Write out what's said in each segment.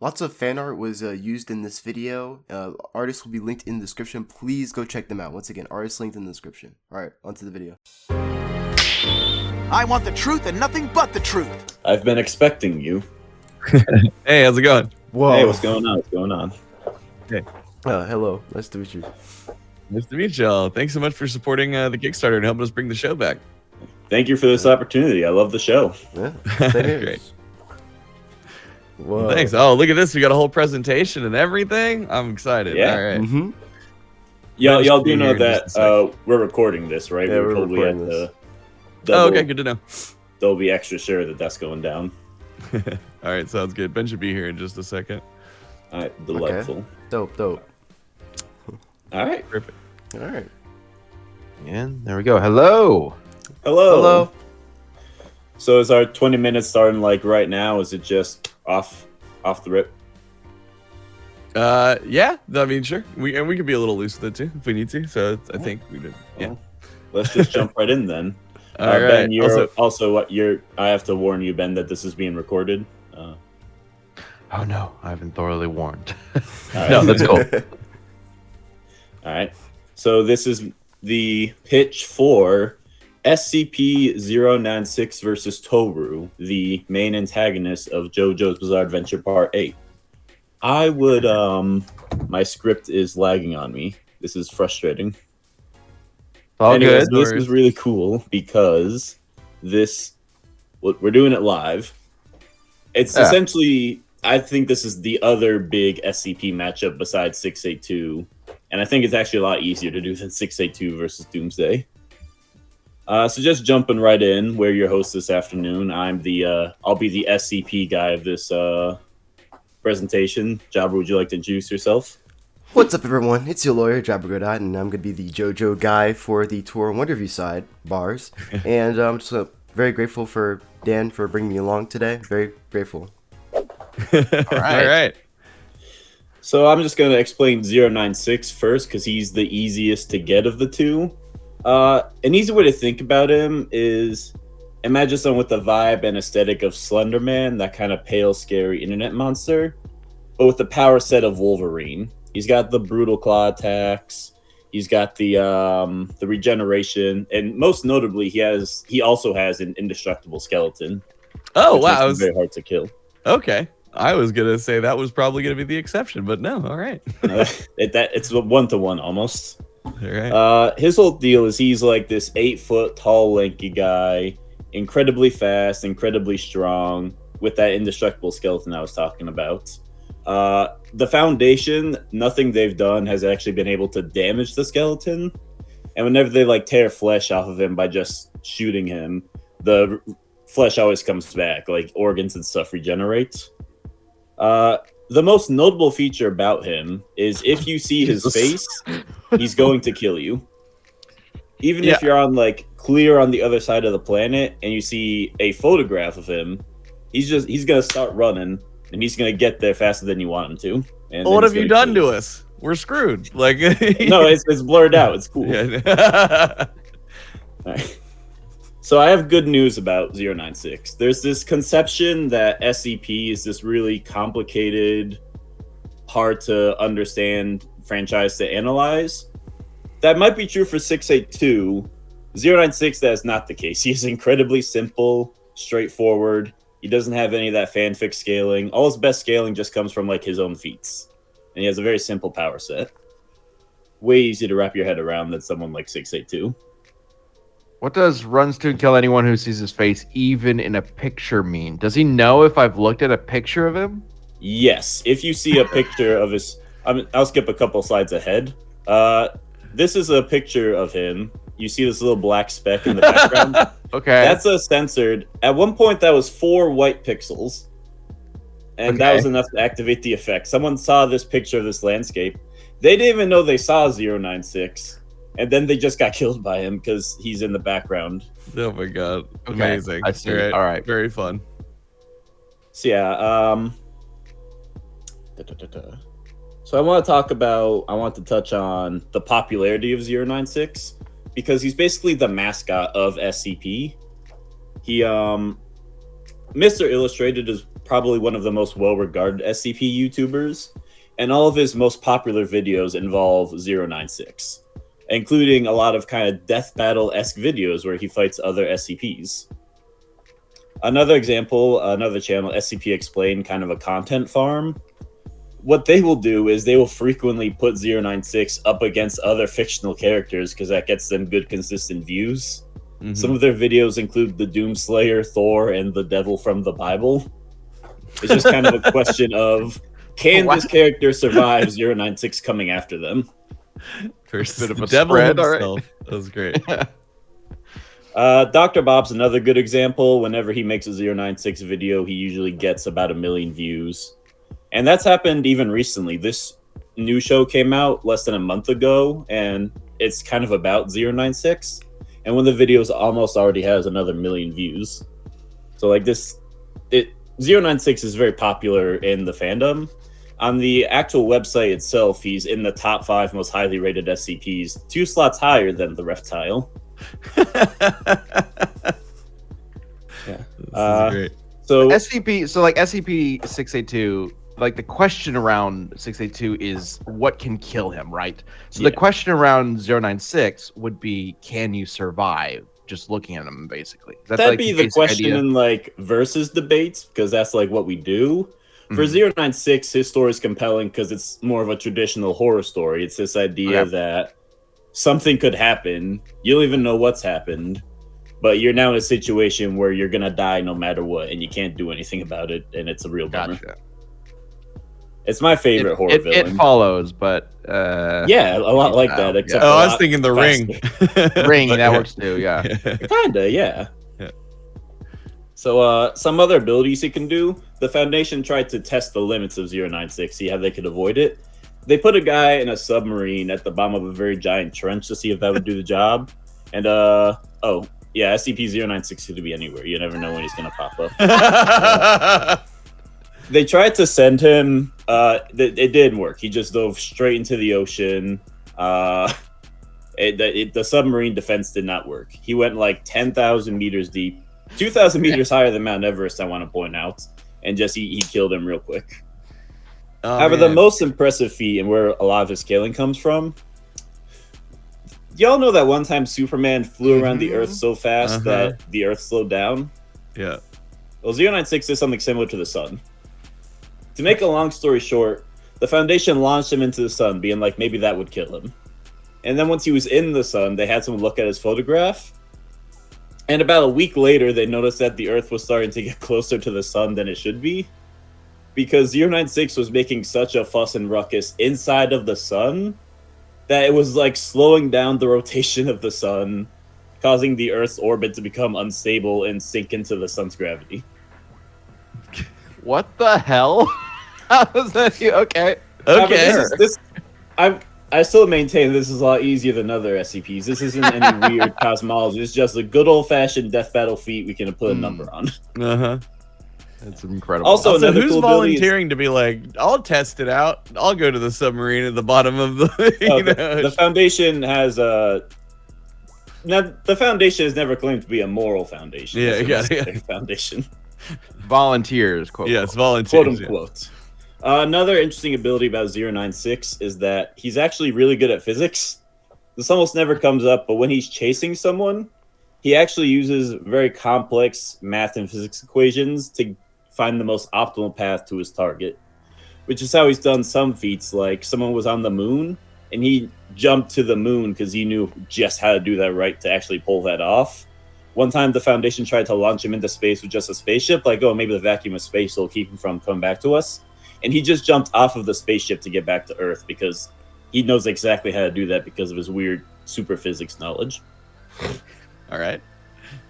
Lots of fan art was used in this video. Artists will be linked in the description. Please go check them out. Once again, artists linked in the description. Alright, onto the video. I want the truth and nothing but the truth. I've been expecting you. Hey, how's it going? Whoa. Hey, what's going on? What's going on? Hey. Hello. Nice to meet you. Nice to meet y'all. Thanks so much for supporting the Kickstarter and helping us bring the show back. Thank you for this opportunity. I love the show. Yeah, same here. Great. Whoa. Thanks. Oh, look at this. We got a whole presentation and everything. I'm excited. Yeah. All right. Mm-hmm. Y'all do Be know here in just a that sec. we're recording this, right? Yeah, We were we're told we had recording this. to Oh, okay. Good to know. They'll be extra sure that that's going down. All right. Sounds good. Ben should be here in just a second. All right, delightful. Dope. All right. Perfect. Alright. And there we go. Hello. Hello. So is our 20 minutes starting like right now? Is it just off the rip? Yeah. I mean, sure. We could be a little loose with it too if we need to. So I think we did. Yeah. Well, let's just jump right in then. All right. Ben, you're also what you're. I have to warn you, Ben, that this is being recorded. Oh no, I've been thoroughly warned. All right. No, that's cool. All right. So this is the pitch for SCP-096 versus Tooru, the main antagonist of JoJo's Bizarre Adventure Part 8. I would my script is lagging on me. This is frustrating. All Anyways, good. this is really cool because we're doing it live. It's essentially, I think this is the other big SCP matchup besides 682. And I think it's actually a lot easier to do than 682 versus Doomsday. So just jumping right in, we're your host this afternoon. I'll be the SCP guy of this presentation. Jabber, would you like to introduce yourself? What's up, everyone? It's your lawyer, Jabber Godot, and I'm going to be the JoJo guy for the Tooru Wonder Of U side, bars. And I'm just very grateful for Dan for bringing me along today. Very grateful. All right. So I'm just going to explain 096 first because he's the easiest to get of the two. An easy way to think about him is imagine someone with the vibe and aesthetic of Slender Man, that kind of pale, scary internet monster, but with the power set of Wolverine. He's got the brutal claw attacks. He's got the regeneration, and most notably, he also has an indestructible skeleton. Oh, which wow. makes him very hard to kill. Okay. I was going to say that was probably going to be the exception, but no. All right. It's a 1-to-1 almost. All right. His whole deal is he's like this 8-foot tall, lanky guy, incredibly fast, incredibly strong, with that indestructible skeleton I was talking about. The Foundation, nothing they've done has actually been able to damage the skeleton, and whenever they like tear flesh off of him by just shooting him, the flesh always comes back, like organs and stuff regenerate. The most notable feature about him is if you see his face, he's going to kill you. Even if you're on like clear on the other side of the planet and you see a photograph of him, he's gonna start running and he's gonna get there faster than you want him to. And What have you done to us? We're screwed. Like No, it's blurred out. It's cool. Yeah. All right. So I have good news about 096. There's this conception that SCP is this really complicated, hard to understand franchise to analyze. That might be true for 682. 096, that is not the case. He is incredibly simple, straightforward. He doesn't have any of that fanfic scaling. All his best scaling just comes from like his own feats. And he has a very simple power set. Way easy to wrap your head around than someone like 682. What does runs to and kill anyone who sees his face, even in a picture, mean? Does he know if I've looked at a picture of him? Yes. If you see a picture of his... I'll skip a couple slides ahead. This is a picture of him. You see this little black speck in the background? Okay. That's a censored. At one point, that was 4 white pixels. And that was enough to activate the effect. Someone saw this picture of this landscape. They didn't even know they saw 096. And then they just got killed by him because he's in the background. Oh my god. Okay, Amazing. I see. All right. Very fun. So yeah, so I want to touch on the popularity of 096 because he's basically the mascot of SCP. He Mr. Illustrated is probably one of the most well-regarded SCP YouTubers, and all of his most popular videos involve 096, including a lot of kind of death battle-esque videos where he fights other SCPs. Another example, another channel, SCP Explained, kind of a content farm. What they will do is they will frequently put 096 up against other fictional characters because that gets them good, consistent views. Some of their videos include the Doomslayer, Thor, and the Devil from the Bible. It's just kind of a question of, can this character survive 096 coming after them? First, Bit of the a devil spread, all right. himself. That was great. Dr. Bob's another good example. Whenever he makes a 096 video, he usually gets about 1 million views. And that's happened even recently. This new show came out less than a month ago, and it's kind of about 096. And one of the videos almost already has another 1 million views. So like 096 is very popular in the fandom. On the actual website itself, he's in the top 5 most highly rated SCPs, 2 slots higher than the reptile. Yeah. Great. So SCP-682, like the question around 682 is what can kill him, right? So the question around 096 would be, can you survive? Just looking at him, basically. That'd like be the question idea in like versus debates, because that's like what we do. For 096, his story is compelling because it's more of a traditional horror story. It's this idea that something could happen. You don't even know what's happened, but you're now in a situation where you're gonna die no matter what, and you can't do anything about it, and it's a real bummer. Gotcha. It's my favorite horror villain. It follows, but yeah, a lot like that. Except I was thinking the Ring. Ring, that works too. Yeah, kinda. Yeah. So some other abilities he can do. The Foundation tried to test the limits of 096, see how they could avoid it. They put a guy in a submarine at the bottom of a very giant trench to see if that would do the job. And SCP-096 could be anywhere. You never know when he's gonna pop up. They tried to send him. It didn't work. He just dove straight into the ocean. The submarine defense did not work. He went like 10,000 meters deep, 2,000 meters higher than Mount Everest, I want to point out, and just he killed him real quick. However, the most impressive feat, and where a lot of his scaling comes from, y'all know that one time Superman flew around the Earth so fast that the Earth slowed down? Yeah. Well, 096 is something similar to the sun. To make a long story short, the Foundation launched him into the sun, being like, maybe that would kill him. And then once he was in the sun, they had someone look at his photograph. And about a week later, they noticed that the Earth was starting to get closer to the sun than it should be. Because 096 was making such a fuss and ruckus inside of the sun that it was like slowing down the rotation of the sun, causing the Earth's orbit to become unstable and sink into the sun's gravity. What the hell? How is that? Okay. I still maintain this is a lot easier than other SCPs. This isn't any weird cosmology. It's just a good old-fashioned death battle feat we can put a number on. That's incredible. Also who's cool volunteering to be like, I'll test it out. I'll go to the submarine at the bottom of the. The Foundation has now the Foundation has never claimed to be a moral foundation. Foundation. Volunteers, quote. Yes, volunteers. Quote unquote. Another interesting ability about 096 is that he's actually really good at physics. This almost never comes up, but when he's chasing someone, he actually uses very complex math and physics equations to find the most optimal path to his target, which is how he's done some feats. Like someone was on the moon, and he jumped to the moon because he knew just how to do that right to actually pull that off. One time, the Foundation tried to launch him into space with just a spaceship, like, oh, maybe the vacuum of space will keep him from coming back to us. And he just jumped off of the spaceship to get back to Earth because he knows exactly how to do that because of his weird super physics knowledge. All right.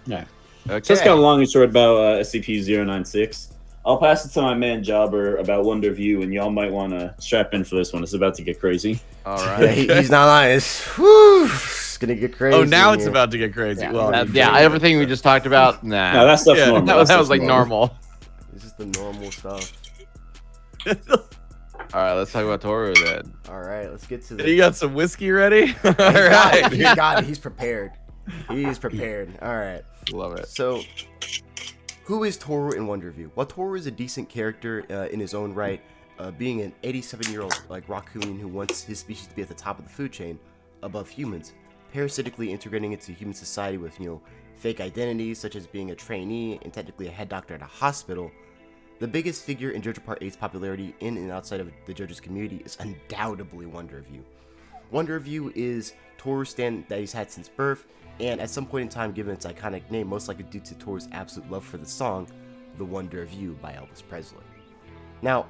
Yeah. Okay. So that's kind of long and short about SCP-096. I'll pass it to my man Jobber about Wonder of U, and y'all might want to strap in for this one. It's about to get crazy. All right. He's not lying. It's going to get crazy. Oh, now it's about to get crazy. Yeah, well, everything we just talked about, nah. No, that stuff's normal. That was like normal. This is the normal stuff. All right, let's talk about Tooru then. All right, let's get to the... You got some whiskey ready? All right. He got it. He's prepared. He's prepared. All right. Love it. So, Who is Tooru in Wonder of U? Well, Tooru is a decent character in his own right, being an 87-year-old like raccoon who wants his species to be at the top of the food chain, above humans, parasitically integrating into human society with, fake identities such as being a trainee and technically a head doctor at a hospital. The biggest figure in JoJo Part 8's popularity in and outside of the JoJo's community is undoubtedly Wonder of U. Wonder of U is Tooru's stand that he's had since birth, and at some point in time given its iconic name, most likely due to Tooru's absolute love for the song, The Wonder of U by Elvis Presley. Now,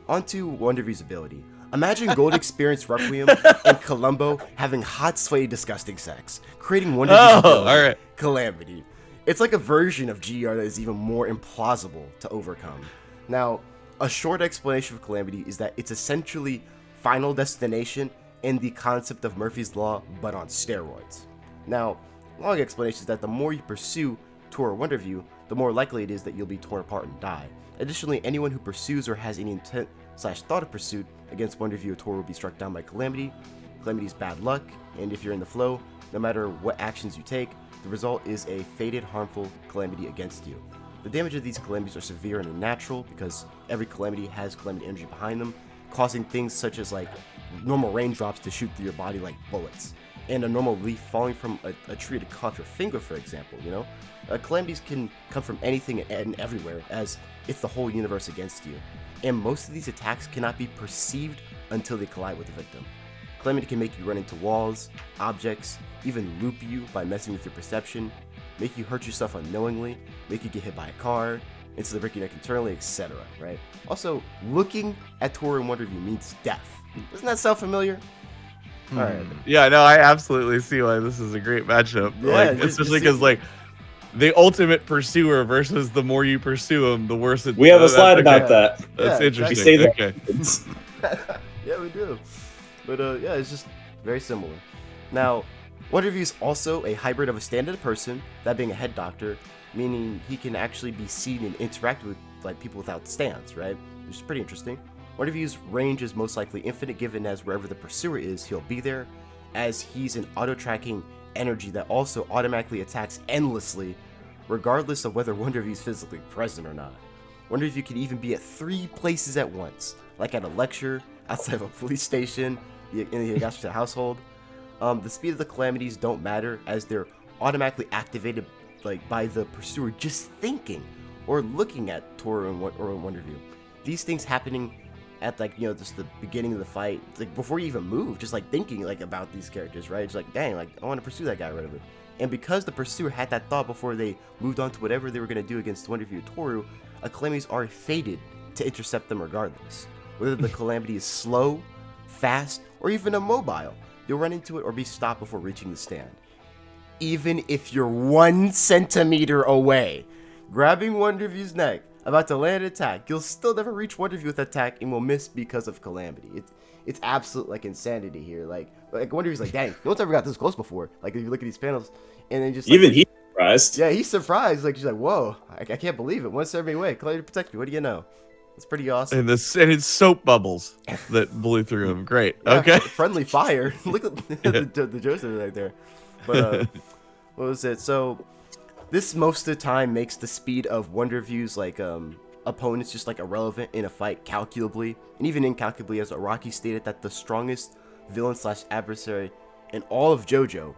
onto Wonder of U's ability. Imagine Gold Experience Requiem and Columbo having hot, sweaty, disgusting sex, creating Wonder of U's ability, alright. Calamity. It's like a version of GR that is even more implausible to overcome. Now, a short explanation of Calamity is that it's essentially Final Destination and the concept of Murphy's Law, but on steroids. Now, long explanation is that the more you pursue Tooru Wonder of U, the more likely it is that you'll be torn apart and die. Additionally, anyone who pursues or has any intent/thought of pursuit against Wonder of U or Tooru will be struck down by Calamity. Calamity's bad luck, and if you're in the flow, no matter what actions you take, the result is a fated, harmful Calamity against you. The damage of these Calamities are severe and unnatural because every Calamity has Calamity energy behind them, causing things such as like normal raindrops to shoot through your body like bullets, and a normal leaf falling from a tree to cut off your finger, for example. Calamities can come from anything and everywhere, as it's the whole universe against you, and most of these attacks cannot be perceived until they collide with the victim. Calamity can make you run into walls, objects, even loop you by messing with your perception, make you hurt yourself unknowingly, make you get hit by a car, instantly break your neck internally, etc. Right? Also, looking at Tooru and Wonder of U means death. Doesn't that sound familiar? Alright. Yeah, no, I absolutely see why this is a great matchup. Yeah, Especially because the ultimate pursuer versus the more you pursue him, the worse it. We have a slide about that. That's Yeah, interesting. We say that. Okay. Yeah, we do. But yeah, it's just very similar. Now, Wonder of U is also a hybrid of a stand-up person, that being a head doctor, meaning he can actually be seen and interact with people without stands, right? Which is pretty interesting. Wonder of U's range is most likely infinite, given as wherever the pursuer is, he'll be there, as he's an auto-tracking energy that also automatically attacks endlessly, regardless of whether Wonder of U is physically present or not. Wonder of U can even be at 3 places at once, like at a lecture, outside of a police station, in the Yagashita household. The speed of the Calamities don't matter, as they're automatically activated by the pursuer just thinking or looking at Tooru or Wonder of U. These things happening at just the beginning of the fight, before you even move, just thinking about these characters, right? It's dang, I want to pursue that guy right over. And because the pursuer had that thought before they moved on to whatever they were going to do against Wonder of U or Tooru, Calamities are fated to intercept them regardless. Whether the Calamity is slow, fast, or even immobile, you'll run into it or be stopped before reaching the stand. Even if you're 1 centimeter away, grabbing Wonder of U's neck, about to land an attack, you'll still never reach Wonder of U with that attack and will miss because of Calamity. It's absolute insanity here. Wonder of U's dang, no one's ever got this close before. If you look at these panels, and then just Even he's surprised. Yeah, he's surprised. She's whoa, I can't believe it. 1 centimeter away, Calamity protect me. What do you know? It's pretty awesome. And it's soap bubbles that blew through him. Great. Yeah, Okay. Friendly fire. Look at the Joseph right there. But what was it? So this most of the time makes the speed of Wonder of U's opponents just irrelevant in a fight calculably, and even incalculably, as Araki stated that the strongest villain/adversary in all of JoJo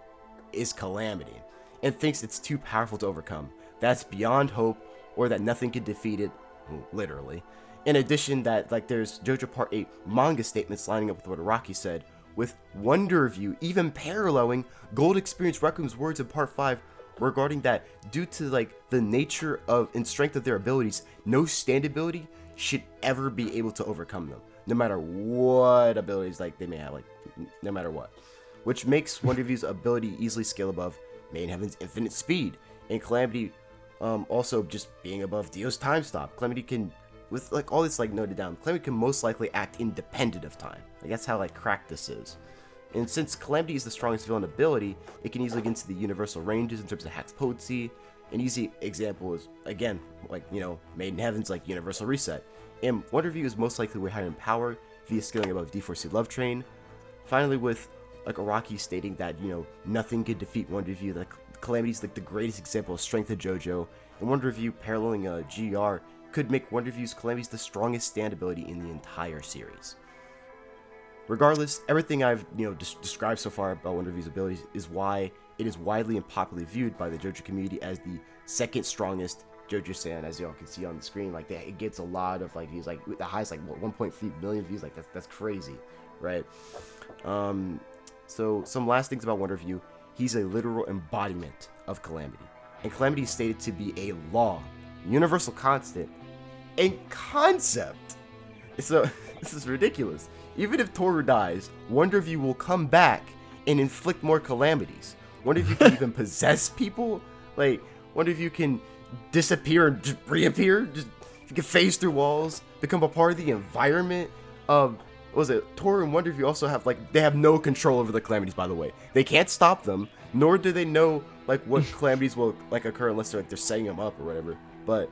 is Calamity, and thinks it's too powerful to overcome. That's beyond hope, or that nothing can defeat it, literally. In addition, that there's JoJo Part 8 manga statements lining up with what Araki said, with Wonder of U even paralleling Gold Experience Requiem's words in Part 5 regarding that due to the nature of and strength of their abilities, no stand ability should ever be able to overcome them, no matter what abilities they may have, no matter what. Which makes Wonder of U's ability easily scale above Main Heaven's infinite speed, and Calamity also just being above Dio's time stop. Calamity can, with all this noted down, Calamity can most likely act independent of time. That's how cracked this is. And since Calamity is the strongest villain ability, it can easily get into the universal ranges in terms of Hack's potency. An easy example is, again, Made in Heaven's universal reset. And Wonder of U is most likely way higher in power via scaling above D4C Love Train. Finally, with Araki stating that, nothing could defeat Wonder of U, Calamity's the greatest example of strength of JoJo, Wonder of U paralleling GR could make Wonder of U's Calamities the strongest stand ability in the entire series. Regardless, everything I've described so far about Wonder of U's abilities is why it is widely and popularly viewed by the JoJo community as the second strongest JoJo-san, as y'all can see on the screen. Like that, it gets a lot of views. Like the highest, 1.3 million views. Like that's crazy, right? So some last things about Wonder of U. He's a literal embodiment of Calamity, and Calamity is stated to be a law, universal constant, and concept. So this is ridiculous. Even if Tooru dies, Wonder of U will come back and inflict more calamities. Wonder if you can even possess people. Like, wonder if you can disappear and just reappear. Just you can phase through walls, become a part of the environment. What was it? Tooru and Wonder if you also have they have no control over the calamities. By the way, they can't stop them, nor do they know what calamities will occur unless they're setting them up or whatever. But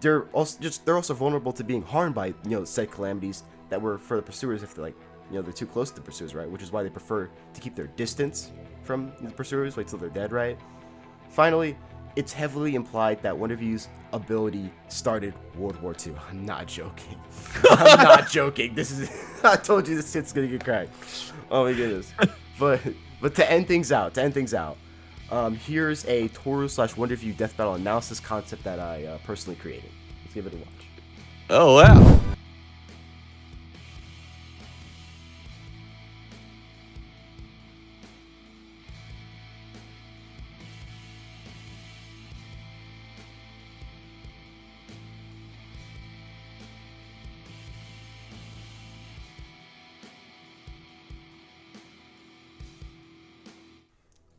they're also vulnerable to being harmed by said calamities that were for the pursuers if they're they're too close to the pursuers, right? Which is why they prefer to keep their distance from the pursuers, wait till they're dead, right? Finally, it's heavily implied that Wonder of U's ability started World War II. I'm not joking. I'm not joking. I told you this shit's gonna get cracked. Oh my goodness. But to end things out, here's a Tooru / Wonder of U death battle analysis concept that I personally created. Let's give it a watch. Oh wow.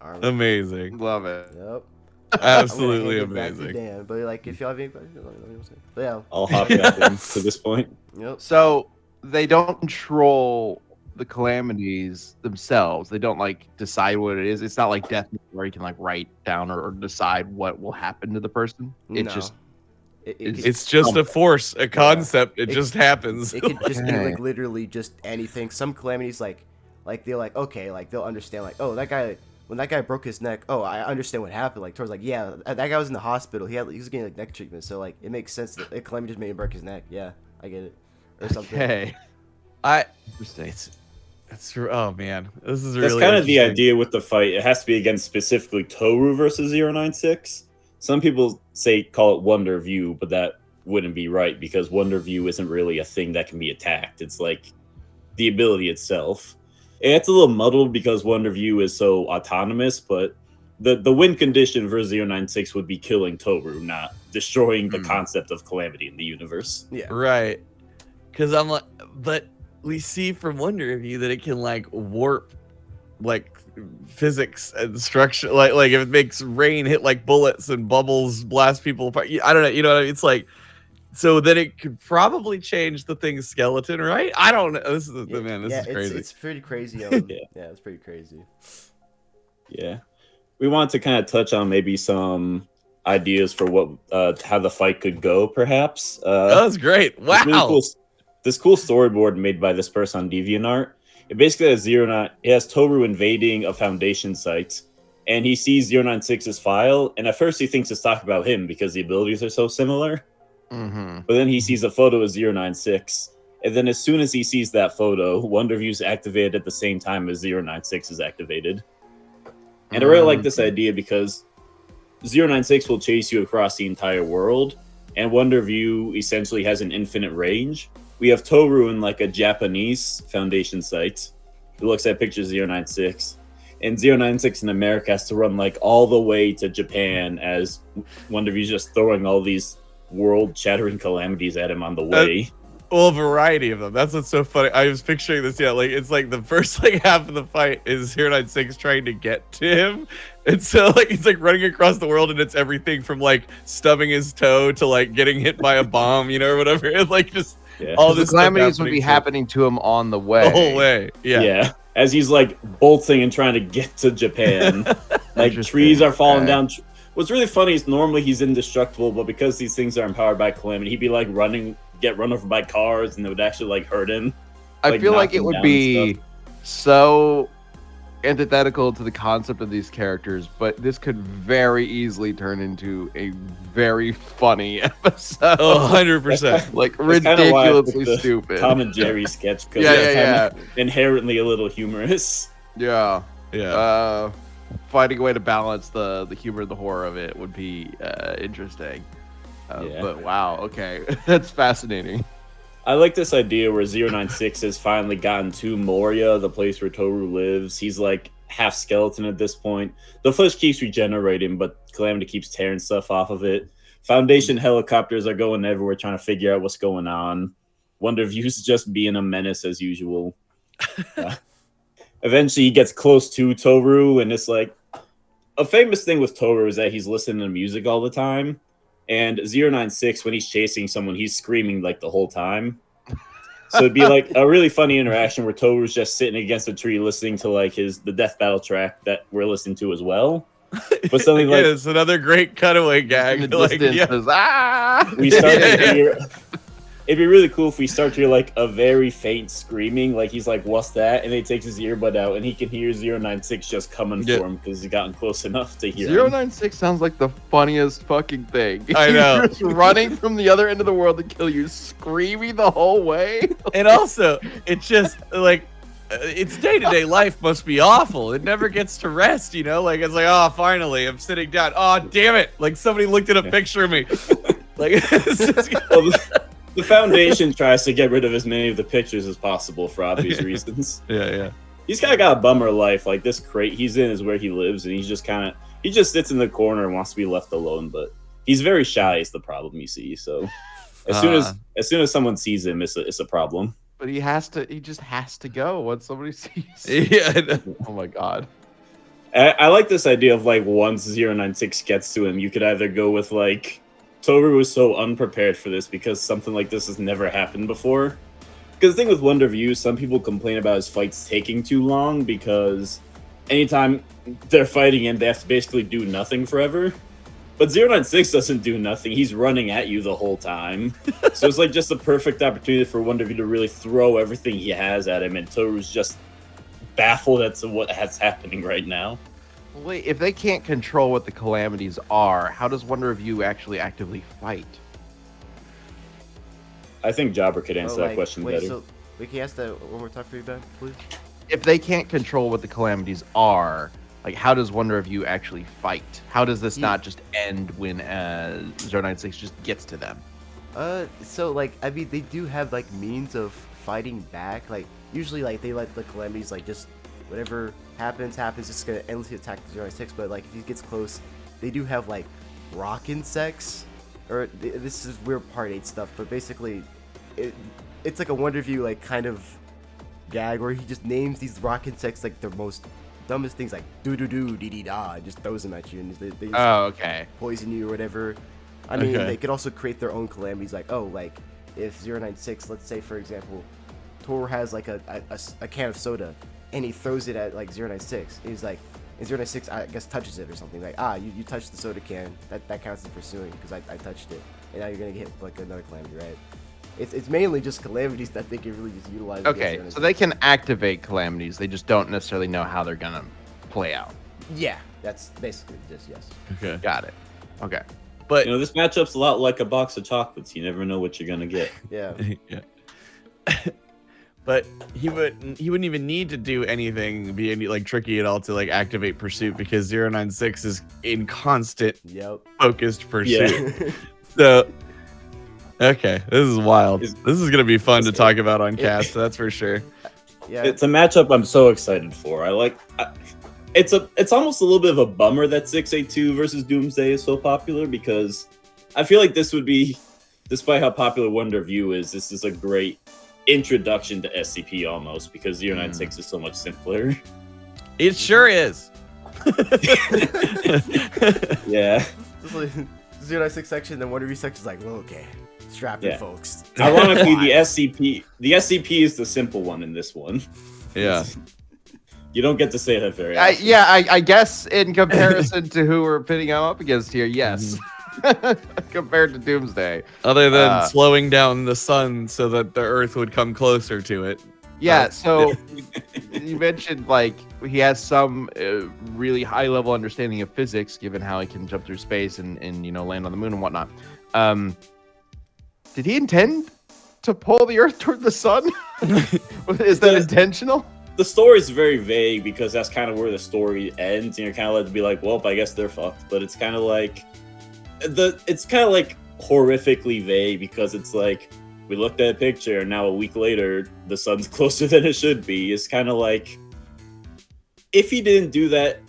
Right. Amazing. Love it. Yep. Absolutely I'm gonna hand it back to amazing. Dan, but if y'all have anybody, but yeah. I'll hop back in to this point. Yep. So they don't control the calamities themselves. They don't decide what it is. It's not like death where you can write down or decide what will happen to the person. It No. just It's just a force, a concept. It just happens. It could just be Okay. literally just anything. Some calamities they're okay, they'll understand oh, that guy, when that guy broke his neck, oh, I understand what happened. Towards yeah, that guy was in the hospital. He was getting neck treatment, so it makes sense that calamity just made him break his neck. Yeah, I get it. Or something. okay. Interesting. That's oh man, this is really. That's kind of the interesting. idea with the fight. It has to be against specifically Tooru versus 096. Some people call it Wonder of U, but that wouldn't be right because Wonder of U isn't really a thing that can be attacked. It's the ability itself. And it's a little muddled because Wonder of U is so autonomous, but the win condition for 096 would be killing Tooru, not destroying the concept of calamity in the universe. Yeah. Right. Because I'm but we see from Wonder of U that it can warp physics and structure. Like if it makes rain hit bullets and bubbles blast people apart. I don't know. You know what I mean? It's so then it could probably change the thing's skeleton, right? I don't know. This is This is crazy. It's pretty crazy. Yeah, it's pretty crazy. Yeah. We want to kind of touch on maybe some ideas for how the fight could go, perhaps. That was great. Wow. This cool storyboard made by this person on DeviantArt. It basically has it has Tooru invading a Foundation site, and he sees 096's file, and at first he thinks it's talking about him because the abilities are so similar. Mm-hmm. But then he sees a photo of 096, and then as soon as he sees that photo, Wonder of U is activated at the same time as 096 is activated. And I really like this idea because 096 will chase you across the entire world, and Wonder of U essentially has an infinite range. We have Tooru in a Japanese Foundation site who looks at pictures of 096, and 096 in America has to run all the way to Japan as Wonder of U's just throwing all these world-shattering calamities at him on the way. Well, a variety of them. That's what's so funny. I was picturing this. Yeah, it's the first half of the fight is 096 trying to get to him, and so he's running across the world, and it's everything from stubbing his toe to getting hit by a bomb, or whatever. And just all The this calamities would be happening to him on the way. the whole way. Yeah. As he's bolting and trying to get to Japan. Trees are falling down. What's really funny is normally he's indestructible, but because these things are empowered by calamity, he'd be get run over by cars, and it would actually hurt him. I feel knock it him would down be and so antithetical to the concept of these characters, but this could very easily turn into a very funny episode. Oh, 100%. Like That's kinda why I picked ridiculously the stupid. Tom and Jerry sketch because Yeah, it's yeah, kinda inherently a little humorous. Yeah. Yeah. Finding a way to balance the humor and the horror of it would be interesting. Yeah. But wow, okay. That's fascinating. I like this idea where 096 has finally gotten to Moria, the place where Tooru lives. He's like half skeleton at this point. The flesh keeps regenerating, but Calamity keeps tearing stuff off of it. Foundation helicopters are going everywhere trying to figure out what's going on. Wonder of U's just being a menace as usual. Eventually, he gets close to Tooru, and it's like a famous thing with Tooru is that he's listening to music all the time. And 096, when he's chasing someone, he's screaming like the whole time. So it'd be like a really funny interaction where Toru's just sitting against a tree listening to like the death battle track that we're listening to as well. But something like it's another great cutaway gag. In the Like, distance, yeah. there's, ah! we start to hear. It'd be really cool if we start to hear like a very faint screaming, like he's like, "What's that?" And he takes his earbud out, and he can hear 096 just coming for him because he's gotten close enough to hear him. 096 sounds like the funniest fucking thing. I know. He's just running from the other end of the world to kill you, screaming the whole way. And also, it's just like its day-to-day life must be awful. It never gets to rest, you know? Like it's like, oh, finally, I'm sitting down. Oh, damn it! Like somebody looked at a picture of me. Like it's just, Well, the Foundation tries to get rid of as many of the pictures as possible for obvious reasons. yeah. He's kind of got a bummer life. Like this crate he's in is where he lives, and he just sits in the corner and wants to be left alone. But he's very shy. Is the problem you see? So as soon as someone sees him, it's a problem. But he just has to go once somebody sees. Yeah. Oh my god. I like this idea of like once 096 gets to him, you could either go with like Tooru was so unprepared for this because something like this has never happened before. Because the thing with Wonder of U, some people complain about his fights taking too long because anytime they're fighting him, they have to basically do nothing forever. But 096 doesn't do nothing. He's running at you the whole time. So it's like just the perfect opportunity for Wonder of U to really throw everything he has at him, and Toru's just baffled as to what's happening right now. Wait, if they can't control what the calamities are, how does Wonder of U actually actively fight? I think Jobber could answer that question better. So, can you ask that one more time for you, Ben, please? If they can't control what the calamities are, like how does Wonder of U actually fight? How does this not just end when 096 just gets to them? So like I mean they do have like means of fighting back. Like usually like they let the calamities like just whatever happens, just gonna endlessly attack 096. But like if he gets close, they do have like rock insects. Or this is weird Part 8 stuff, but basically, it's like a Wonder of U like kind of gag where he just names these rock insects like the most dumbest things like doo doo doo dee dee da and just throws them at you and they just poison you or whatever. I mean, they could also create their own calamities like like if 096, let's say for example, Tooru has like a can of soda and he throws it at like 096. He's like. And 096, I guess, touches it or something. Like, you touched the soda can. That counts as pursuing because I touched it. And now you're going to get like another calamity, right? It's mainly just calamities that they can really just utilize. Okay, so they can activate calamities. They just don't necessarily know how they're going to play out. Yeah, that's basically just, yes. Okay. Got it. Okay. But This matchup's a lot like a box of chocolates. You never know what you're going to get. Yeah. yeah. But he wouldn't even need to do anything, be any like tricky at all to like activate pursuit because 096 is in constant focused pursuit. Yeah. So okay, this is wild. This is gonna be fun to talk about on cast, that's for sure. Yeah. It's a matchup I'm so excited for. It's almost a little bit of a bummer that 682 versus Doomsday is so popular because I feel like this would be, despite how popular Wonder of U is, this is a great introduction to SCP almost because 096 is so much simpler. It sure is. Yeah. Just like 096 section, then Wonder of U section is like, well, okay, strap in, folks. Ironically, the SCP is the simple one in this one. Yeah. You don't get to say that very often. I guess in comparison to who we're pitting him up against here, yes. Compared to Doomsday. Other than slowing down the sun so that the Earth would come closer to it. Yeah, so you mentioned like he has some really high level understanding of physics, given how he can jump through space and land on the moon and whatnot. Did he intend to pull the Earth toward the sun? Is that intentional? The story is very vague because that's kind of where the story ends, and you're kind of led to be like, well, I guess they're fucked. But it's kind of like horrifically vague because it's like we looked at a picture and now a week later the sun's closer than it should be. It's kind of like if he didn't do that,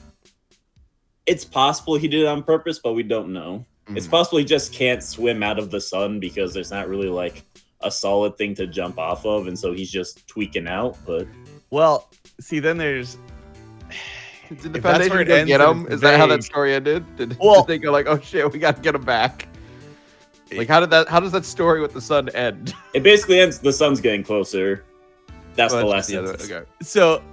it's possible he did it on purpose, but we don't know. It's possible he just can't swim out of the sun because there's not really like a solid thing to jump off of, and so he's just tweaking out. But well, see, then there's. Did the Foundation go get him? Is that how that story ended? Did they go like, oh shit, we got to get him back? Like, how does that story with the sun end? It basically ends. The sun's getting closer. That's the last sentence. Okay. So,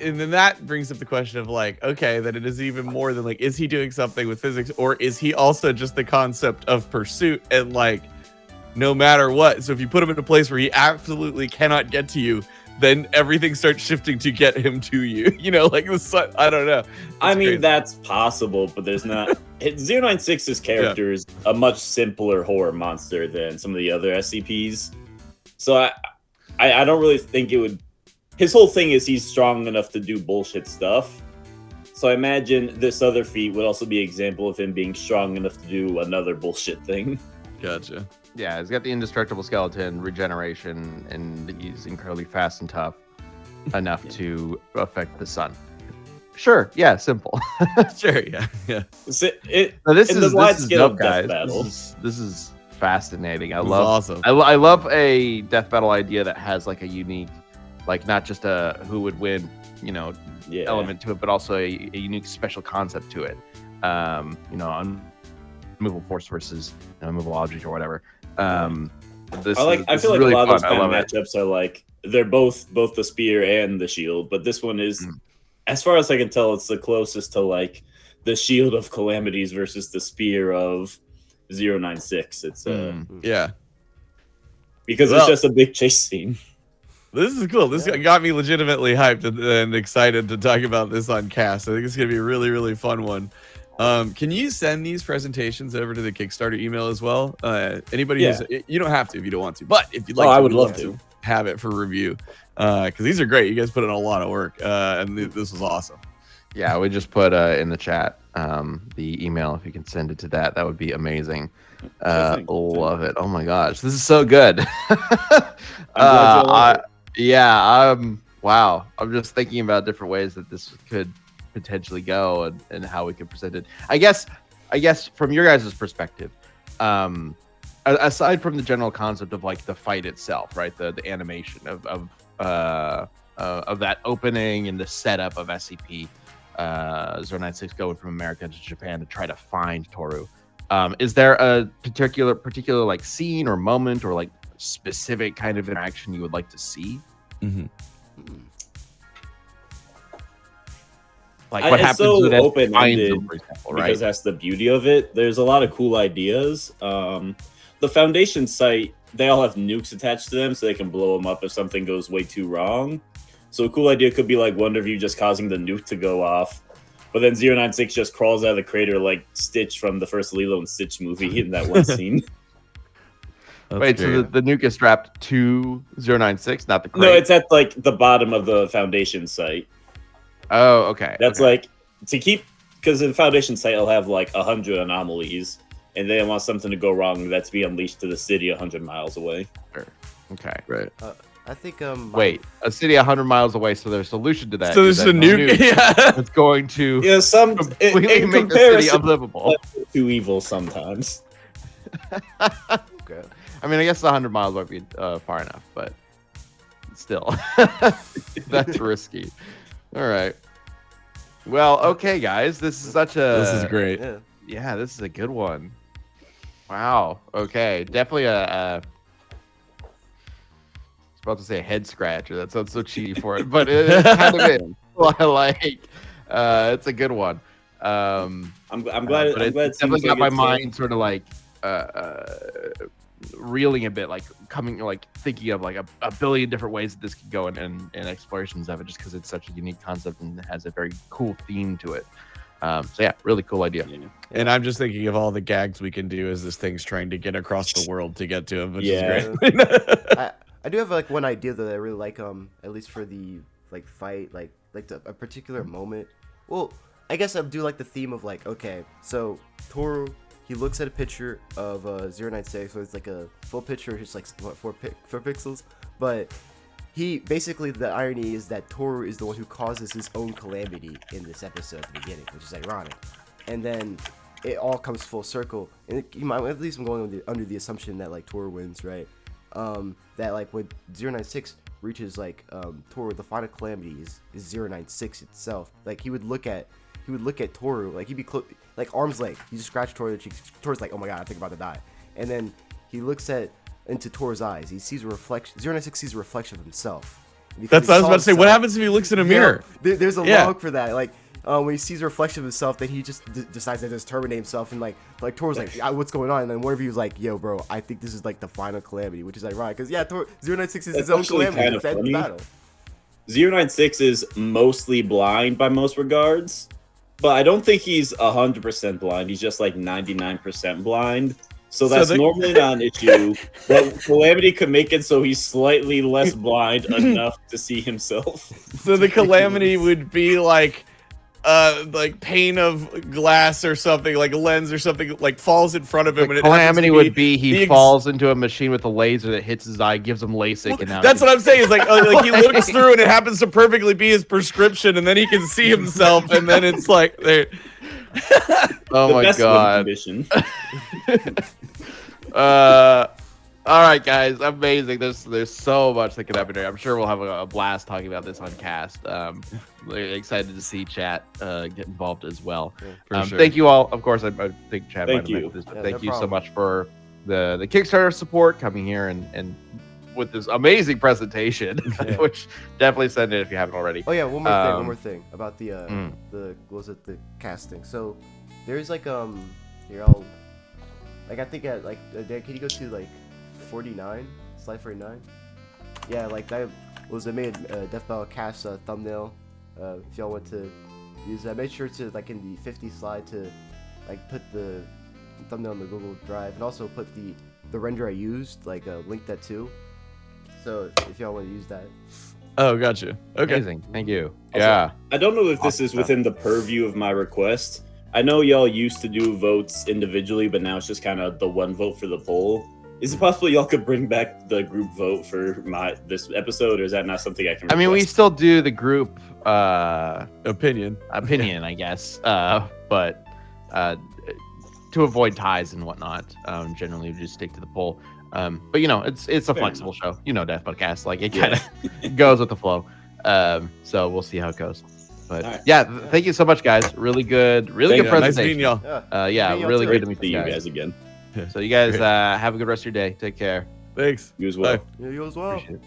and then that brings up the question of like, okay, that it is even more than like, is he doing something with physics, or is he also just the concept of pursuit and like, no matter what? So if you put him in a place where he absolutely cannot get to you, then everything starts shifting to get him to you. Like the sun. I don't know. I mean, that's possible, but there's not. 096's character is a much simpler horror monster than some of the other SCPs. So I don't really think it would. His whole thing is he's strong enough to do bullshit stuff. So I imagine this other feat would also be an example of him being strong enough to do another bullshit thing. Gotcha. Yeah, he's got the indestructible skeleton, regeneration, and he's incredibly fast and tough enough to affect the sun. Sure, yeah, simple. Sure, yeah. So this is dope, guys. This is fascinating. I love awesome. I love a death battle idea that has like a unique, like not just a who would win, element to it, but also a unique special concept to it. Unmovable force versus immovable object or whatever. I feel like really a lot of those kind of matchups are like they're both the spear and the shield, but this one is, as far as I can tell, it's the closest to like the shield of Calamities versus the spear of 096. It's yeah, because it's just a big chase scene. This is cool. This got me legitimately hyped and excited to talk about this on cast. I think it's gonna be a really, really fun one. Can you send these presentations over to the Kickstarter email as well? Anybody who's, you don't have to if you don't want to, but if you'd like to, I would love to have it for review. Because these are great. You guys put in a lot of work, and this was awesome. Yeah, we just put in the chat the email. If you can send it to that would be amazing. Love it. Oh my gosh, this is so good. Wow. I'm just thinking about different ways that this could potentially go and how we could present it. I guess from your guys' perspective, aside from the general concept of like the fight itself, right? The animation of that opening and the setup of SCP 096 going from America to Japan to try to find Tooru. Is there a particular like scene or moment or like specific kind of interaction you would like to see? Like what happens so with open-ended, for example, right? because that's the beauty of it. There's a lot of cool ideas. The Foundation site, they all have nukes attached to them, so they can blow them up if something goes way too wrong. So a cool idea could be like Wonder of U just causing the nuke to go off, but then 096 just crawls out of the crater like Stitch from the first Lilo and Stitch movie in that one scene. Wait, so the nuke is strapped to 096, not the crate? No, it's at like the bottom of the Foundation site. Oh, okay. That's like to keep, because the Foundation site will have like 100 anomalies, and they want something to go wrong that's be unleashed to the city 100 miles away. Sure. Okay. Right. I think wait, a city 100 miles away. So their solution to that. So there's a nuke. Yeah. It's going to completely make the city unlivable. Too evil sometimes. Okay. I mean, I guess 100 miles might be far enough, but still, that's risky. All right. Well, okay, guys. This is this is great. Yeah, this is a good one. Wow. Okay. Definitely I was about to say a head scratcher. That sounds so cheesy for it, but it kind of is. Like, it's a good one. I'm glad. But it definitely got my mind sort of like reeling a bit, like thinking of like a billion different ways that this could go and explorations of it, just because it's such a unique concept and it has a very cool theme to it. So yeah, really cool idea. And I'm just thinking of all the gags we can do as this thing's trying to get across the world to get to him, which is great. I do have like one idea that I really like, at least for the like fight, like a particular moment. Well, I guess I do like the theme of like, okay, so Tooru, he looks at a picture of 096, where it's like a full picture, just like what, 4 pixels, but he basically, the irony is that Tooru is the one who causes his own calamity in this episode at the beginning, which is ironic, and then it all comes full circle, and at least I'm going under the assumption that like Tooru wins, right? That like when 096 reaches like Tooru, the final calamity is 096 itself. Like he would look at Tooru, like he'd be like arm's length. He just scratched Tooru, Tooru's like, oh my god, I think I'm about to die. And then he looks into Tooru's eyes. He sees a reflection. 096 sees a reflection of himself. That's what I was about to say. What happens if he looks in a mirror? There's a log for that. Like when he sees a reflection of himself, then he just decides to just terminate himself. And like Tooru's like, what's going on? And then one of you was like, yo, bro, I think this is like the final calamity, which is ironic because 096 is his own calamity. Kind of funny. Battle. 096 is mostly blind by most regards. But I don't think he's 100% blind. He's just like 99% blind. So that's normally not an issue. But Calamity could make it so he's slightly less blind enough to see himself. So the Calamity would be like pane of glass or something, like a lens or something, like falls in front of him. The and Calamity would be he falls into a machine with a laser that hits his eye, gives him LASIK, well, and now that's what I'm saying. Is like he looks through and it happens to perfectly be his prescription, and then he can see himself, and then it's like there. Oh my god. All right, guys, amazing. There's so much that can happen here. I'm sure we'll have a blast talking about this on cast. Really excited to see chat get involved as well. Yeah, sure. Thank you all. Of course, I think chat might have mentioned this, but Yeah, thank no you so much for the Kickstarter support coming here and with this amazing presentation, which definitely send it if you haven't already. Oh yeah, one more thing about the what was it, the casting. So there's like here I'll like I think at like Dan, can you go to like 49 slide 49? Yeah, like that was I made a deathbattle cast thumbnail. If y'all want to use that, make sure to like in the 50 slide to like put the thumbnail in the Google Drive and also put the render I used, like link that too. So if y'all want to use that. Oh, gotcha. Okay. Amazing. Thank you. Also, yeah. I don't know if this is within the purview of my request. I know y'all used to do votes individually, but now it's just kind of the one vote for the poll. Is it possible y'all could bring back the group vote for this episode, or is that not something I can request? I mean, we still do the group opinion, I guess. But to avoid ties and whatnot, generally we just stick to the poll. But you know, it's a flexible show. You know, Death Podcast, like it kind of goes with the flow. So we'll see how it goes. But thank you so much, guys. Really good presentation. Nice meeting y'all. Really good to meet you guys again. So you guys have a good rest of your day. Take care. Thanks. You as well. Yeah, you as well. Appreciate it.